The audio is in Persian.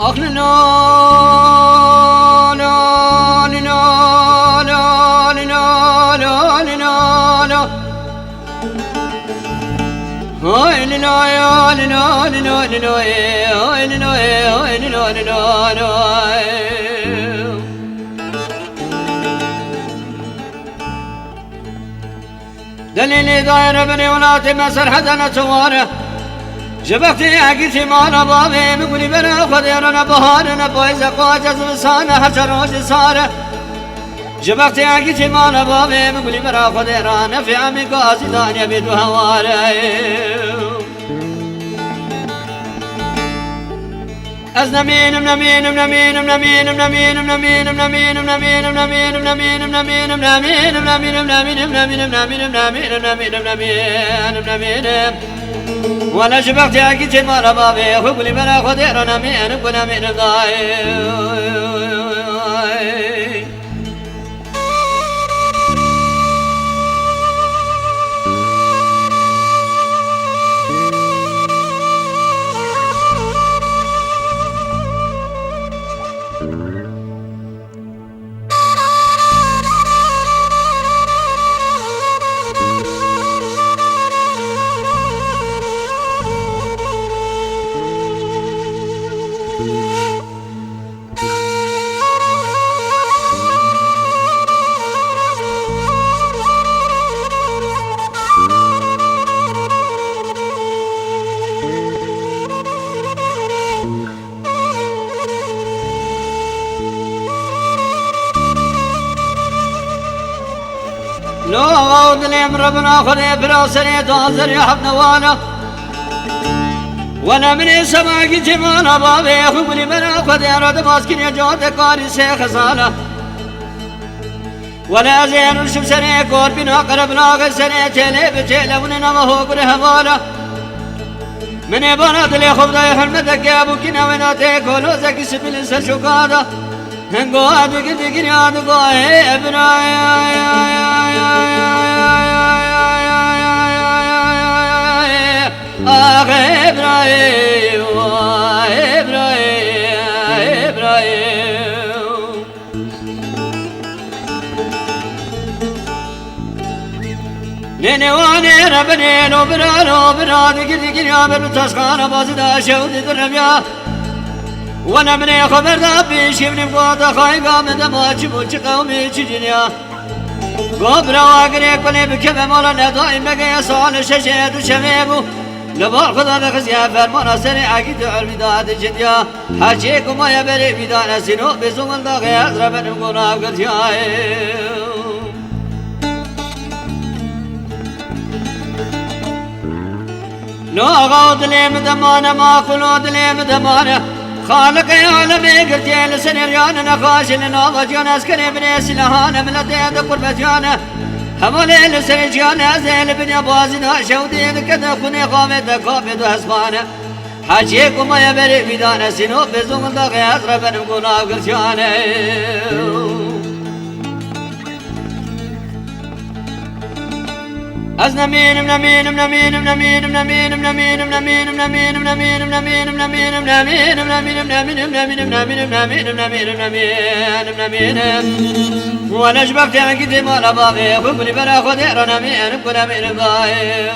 أخلنا لا لا لا لا لا لا لا لا هاي لا يا لا لا لا لا هاي لا هاي لا لا لا دليلي داير بني ولاتي مسر حدنا سواره جبختي عقيتي مانا بابي مقولي بنا خديرنا بهارنا بويزا قواجز بسانا حشروش سارة جبختي عقيتي مانا بابي مقولي بنا خديرنا في عمي قاسي دانيا بيدو هواري أزنمين منمين منمين منمين منمين منمين منمين منمين منمين منمين منمين منمين منمين منمين منمين منمين منمين منمين ولا شبكت يا كيتي مال بابي خبلي بلا خديرنا مين كنا من غاي لو غاود ليم ربنا خذي بلا سنيت وازر يا حب نوانا وانا من سماقي جمانا بابي خبلي منا خذي رد ماسكين يا جود كاري سيخ سالا ولا زين وشم سنة كور بنا قربنا غير سنة تلي بتلي وننا ما هو كره مالا من بنات لي خبدا يحمدك يا ابو كنا وناتي كولو زكي سبيل سشوكادا هنگو ادگی دیگی ادگو ابراهیم آخ ابراهیم ننواني ربني لو برا دیگی دیگی آبر تشخان بازی داشود دربیا وانا مني خبر ذا بيشي من بقاطع خايقا من دماغي بوشي قومي تجينيا قبرا واقري كوني بكبه مولا ندائم بقى سؤال شجيد وشميبو لبار خدا بخزيا فرمانا سري عقيد الوداد جديا حاجيكم ما يبري بدانا سنو بزمن داغي أزرب نمقنا بقتيا لو غاود لي مدمانا ما خلود لي مدمانا خالق يا عالمي قلتي لسنريان نخاش لنا وجيان اسكري بني سلهان من الدين قربتيان همولي لسنجيان ازيل بني بازنا شودين كذا خني قامت قابد اسبان حاجيكم يا بري بدان سنو بزوم دغي اضرب نقونا قلتيان أزنمين منمين منمين منمين منمين منمين منمين منمين منمين منمين منمين منمين منمين منمين منمين منمين منمين وأنا شبكت عن قدي مال بابي خبري بلا خدير نمين كنا من غاي